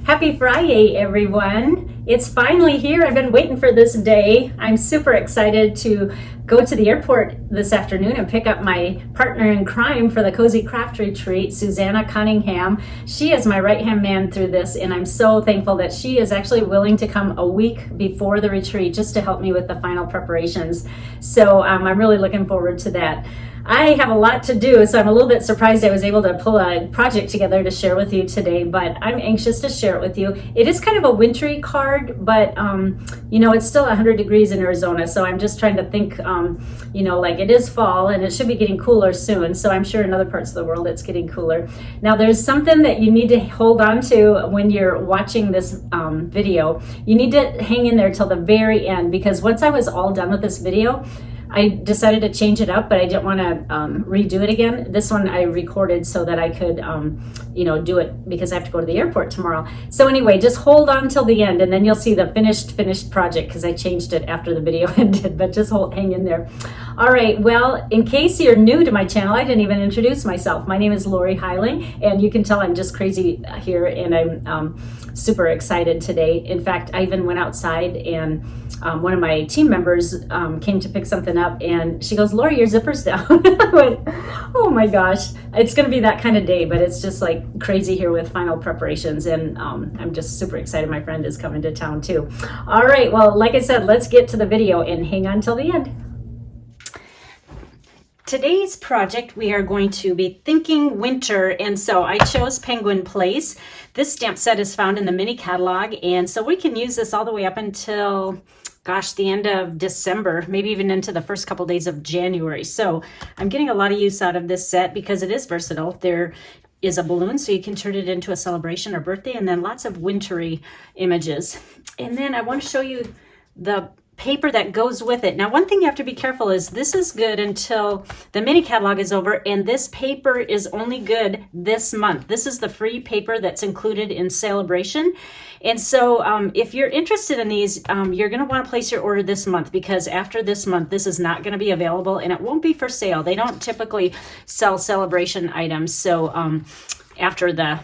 Happy Friday, everyone. It's finally here. I've been waiting for this day. I'm super excited to go to the airport this afternoon and pick up my partner in crime for the Cozy Craft Retreat, Susanna Cunningham. She is my right-hand man through this, and I'm so thankful that she is actually willing to come a week before the retreat just to help me with the final preparations. So I'm really looking forward to that. I have a lot to do, so I'm a little bit surprised I was able to pull a project together to share with you today, but I'm anxious to share it with you. It is kind of a wintry card, but you know, it's still 100 degrees in Arizona, so I'm just trying to think, you know, like it is fall and it should be getting cooler soon, so I'm sure in other parts of the world it's getting cooler. Now there's something that you need to hold on to when you're watching this video. You need to hang in there till the very end, because once I was all done with this video, I decided to change it up, but I didn't want to redo it again. This one I recorded so that I could, you know, do it because I have to go to the airport tomorrow. So anyway, just hold on till the end and then you'll see the finished project, because I changed it after the video ended, but just hang in there. All right, well, in case you're new to my channel, I didn't even introduce myself. My name is Lorri Heiling, and you can tell I'm just crazy here, and I'm super excited today. In fact, I even went outside and one of my team members came to pick something up, and she goes, "Lorri, your zipper's down." I went, oh my gosh, it's gonna be that kind of day, but it's just like crazy here with final preparations, and I'm just super excited. My friend is coming to town too. All right, well, like I said, let's get to the video and hang on till the end. Today's project, we are going to be thinking winter, and so I chose Penguin Place. This stamp set is found in the mini catalog, and so we can use this all the way up until, gosh, the end of December, maybe even into the first couple days of January. So I'm getting a lot of use out of this set because it is versatile. There is a balloon, so you can turn it into a celebration or birthday, and then lots of wintry images. And then I want to show you the paper that goes with it. Now, one thing you have to be careful is this is good until the mini catalog is over, and this paper is only good this month. This is the free paper that's included in Celebration. And so if you're interested in these, you're going to want to place your order this month, because after this month, this is not going to be available and it won't be for sale. They don't typically sell Celebration items so after the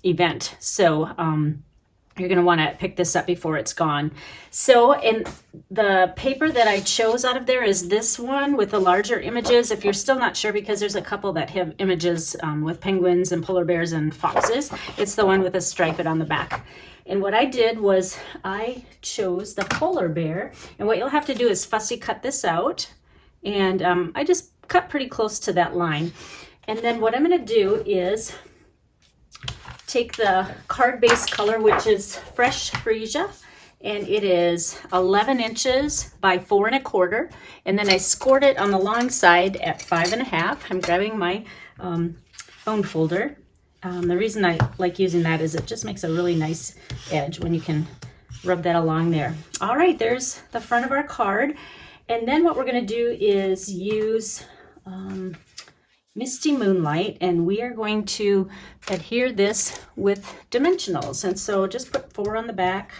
event. So you're going to want to pick this up before it's gone. So, and the paper that I chose out of there is this one with the larger images. If you're still not sure, because there's a couple that have images with penguins and polar bears and foxes, it's the one with a stripe on the back. And what I did was I chose the polar bear, and what you'll have to do is fussy cut this out, and I just cut pretty close to that line. And then what I'm going to do is take the card base color, which is Fresh Freesia, and it is 11 inches by 4 1/4, and then I scored it on the long side at 5 1/2. I'm grabbing my bone folder. The reason I like using that is it just makes a really nice edge when you can rub that along there. All right, there's the front of our card, and then what we're going to do is use Misty Moonlight, and we are going to adhere this with dimensionals. And so just put 4 on the back.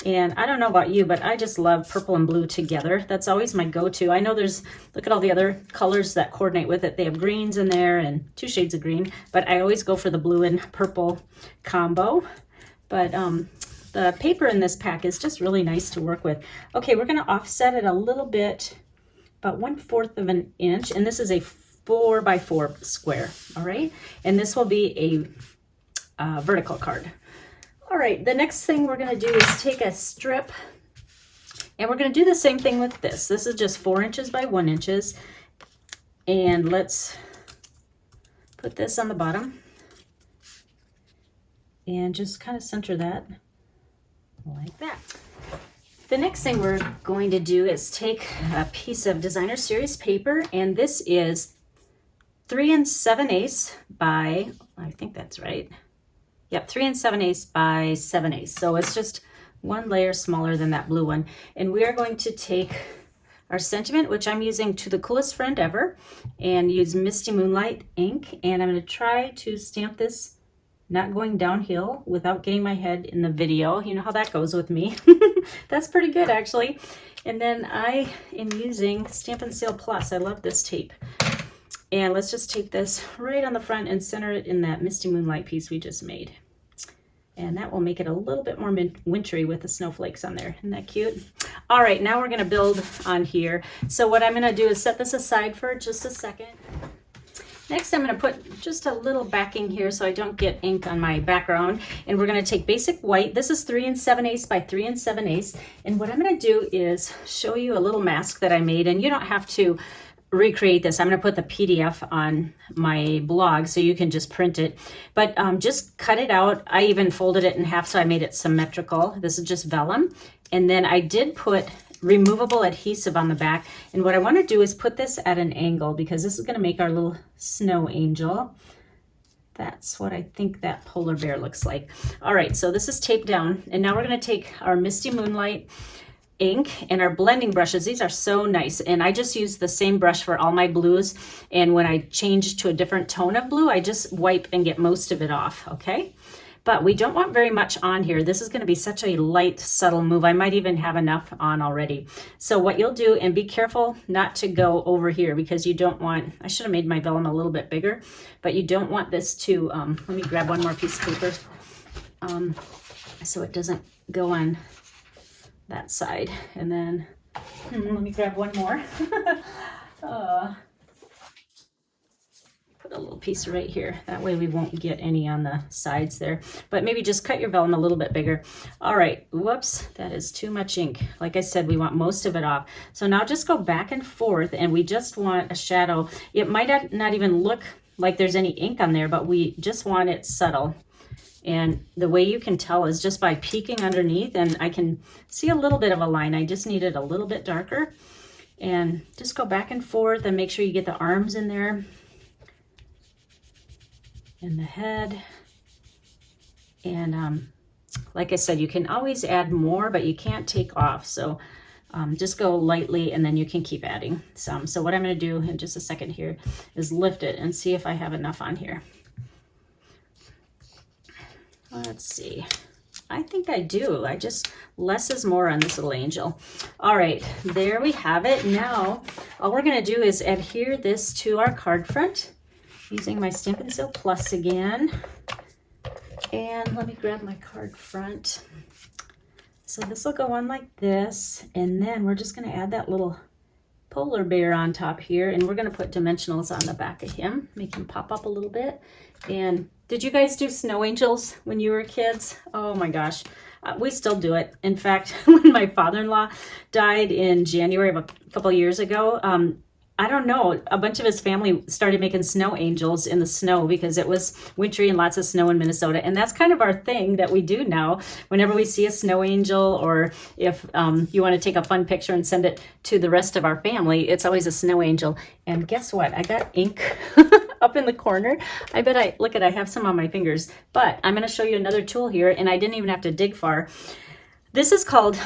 And I don't know about you, but I just love purple and blue together. That's always my go-to. I know there's, look at all the other colors that coordinate with it. They have greens in there and 2 shades of green, but I always go for the blue and purple combo. But the paper in this pack is just really nice to work with. Okay, we're going to offset it a little bit, about 1/4 of an inch, and this is a 4 by 4 square. All right, and this will be a vertical card. All right, the next thing we're going to do is take a strip, and we're going to do the same thing with this. This is just 4 inches by 1 inches, and let's put this on the bottom and just kind of center that like that. The next thing we're going to do is take a piece of Designer Series paper, and this is 3 7/8 by, I think that's right. Yep, 3 7/8 by 7/8. So it's just one layer smaller than that blue one. And we are going to take our sentiment, which I'm using To the Coolest Friend Ever, and use Misty Moonlight ink. And I'm going to try to stamp this not going downhill without getting my head in the video. You know how that goes with me. That's pretty good, actually. And then I am using Stampin' Seal Plus. I love this tape. And let's just take this right on the front and center it in that Misty Moonlight piece we just made. And that will make it a little bit more wintry with the snowflakes on there. Isn't that cute? All right, now we're gonna build on here. So what I'm gonna do is set this aside for just a second. Next, I'm gonna put just a little backing here so I don't get ink on my background. And we're gonna take basic white. This is 3 7/8 by 3 7/8. And what I'm gonna do is show you a little mask that I made, and you don't have to recreate this. I'm going to put the PDF on my blog so you can just print it, but just cut it out. I even folded it in half so I made it symmetrical. This is just vellum, and then I did put removable adhesive on the back. And what I want to do is put this at an angle because this is going to make our little snow angel. That's what I think that polar bear looks like. All right, so this is taped down, and now we're going to take our Misty Moonlight ink and our blending brushes. These are so nice, and I just use the same brush for all my blues, and when I change to a different tone of blue I just wipe and get most of it off. Okay, but we don't want very much on here. This is going to be such a light, subtle move. I might even have enough on already. So what you'll do, and be careful not to go over here because you don't want, I should have made my vellum a little bit bigger, but you don't want this to let me grab one more piece of paper so it doesn't go on that side. And then let me grab one more. Put a little piece right here. That way we won't get any on the sides there. But maybe just cut your vellum a little bit bigger. All right, whoops, that is too much ink. Like I said, we want most of it off. So now just go back and forth, and we just want a shadow. It might not even look like there's any ink on there, but we just want it subtle. And the way you can tell is just by peeking underneath, and I can see a little bit of a line. I just need it a little bit darker. And just go back and forth and make sure you get the arms in there and the head. And like I said, you can always add more, but you can't take off. So just go lightly, and then you can keep adding some. So what I'm going to do in just a second here is lift it and see if I have enough on here. Let's see. I think I do. I just, less is more on this little angel. All right, there we have it. Now, all we're going to do is adhere this to our card front using my Stampin' Seal Plus again. And let me grab my card front. So this will go on like this, and then we're just going to add that little polar bear on top here, and we're going to put dimensionals on the back of him, make him pop up a little bit. And did you guys do snow angels when you were kids? Oh my gosh, we still do it. In fact, when my father-in-law died in January of a couple of years ago, I don't know, a bunch of his family started making snow angels in the snow because it was wintry and lots of snow in Minnesota. And that's kind of our thing that we do now. Whenever we see a snow angel, or if you want to take a fun picture and send it to the rest of our family, it's always a snow angel. And guess what? I got ink up in the corner. I bet I have some on my fingers. But I'm going to show you another tool here, and I didn't even have to dig far. This is called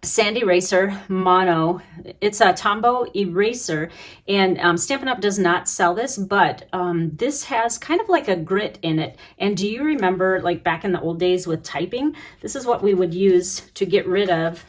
Sand Eraser Mono. It's a Tombow eraser, and Stampin' Up! Does not sell this, but this has kind of like a grit in it. And do you remember, like back in the old days with typing, this is what we would use to get rid of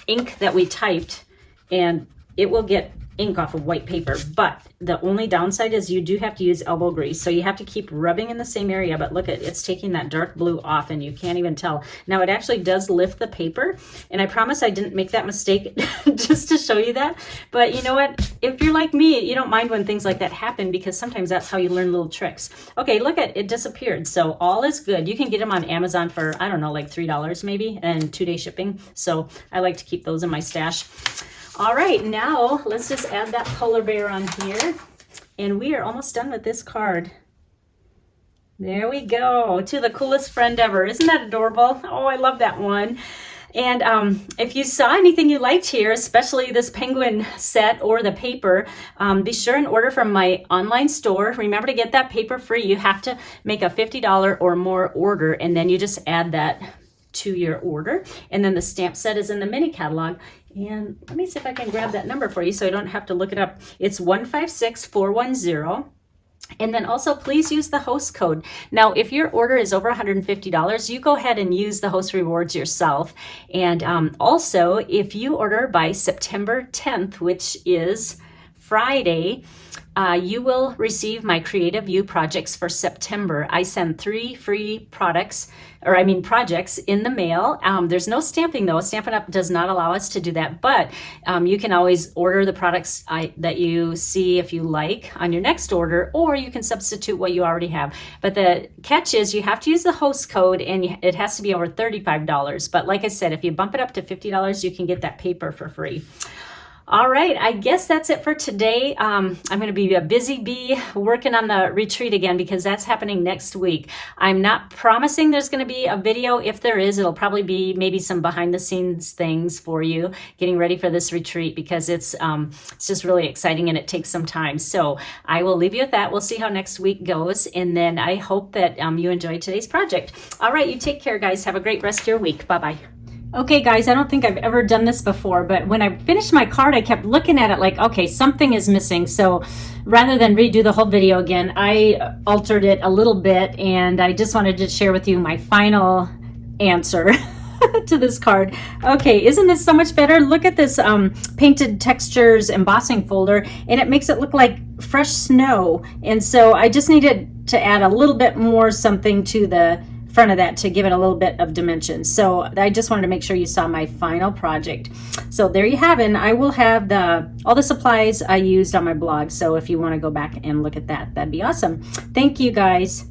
ink that we typed, and it will get ink off of white paper. But the only downside is you do have to use elbow grease, so you have to keep rubbing in the same area. But look at, it's taking that dark blue off, and you can't even tell. Now it actually does lift the paper, and I promise I didn't make that mistake just to show you that. But you know what, if you're like me, you don't mind when things like that happen, because sometimes that's how you learn little tricks. Okay, look at it, disappeared. So all is good. You can get them on Amazon for, I don't know, like $3 maybe, and 2-day shipping. So I like to keep those in my stash. All right, now let's just add that polar bear on here, and we are almost done with this card. There we go, to the coolest friend ever. Isn't that adorable? Oh, I love that one. And if you saw anything you liked here, especially this penguin set or the paper, be sure and order from my online store. Remember to get that paper free. You have to make a $50 or more order, and then you just add that to your order. And then the stamp set is in the mini catalog. And let me see if I can grab that number for you so I don't have to look it up. It's 156410. And then also please use the host code. Now, if your order is over $150, you go ahead and use the host rewards yourself. And also, if you order by September 10th, which is Friday, you will receive my Creative You projects for September. I send 3 free projects in the mail. There's no stamping though. Stampin' Up! Does not allow us to do that, but you can always order the products that you see if you like on your next order, or you can substitute what you already have. But the catch is you have to use the host code, and it has to be over $35. But like I said, if you bump it up to $50, you can get that paper for free. All right, I guess that's it for today. I'm going to be a busy bee working on the retreat again, because that's happening next week. I'm not promising there's going to be a video. If there is, it'll probably be maybe some behind the scenes things for you getting ready for this retreat, because it's just really exciting and it takes some time. So I will leave you with that. We'll see how next week goes, and then I hope that you enjoyed today's project. All right, you take care, guys. Have a great rest of your week. Bye-bye. Okay, guys, I don't think I've ever done this before, but when I finished my card, I kept looking at it like, okay, something is missing. So rather than redo the whole video again, I altered it a little bit, and I just wanted to share with you my final answer to this card. Okay, isn't this so much better? Look at this painted textures embossing folder, and it makes it look like fresh snow. And so I just needed to add a little bit more something to the front of that to give it a little bit of dimension. So I just wanted to make sure you saw my final project. So there you have it. And I will have all the supplies I used on my blog. So if you want to go back and look at that, that'd be awesome. Thank you, guys.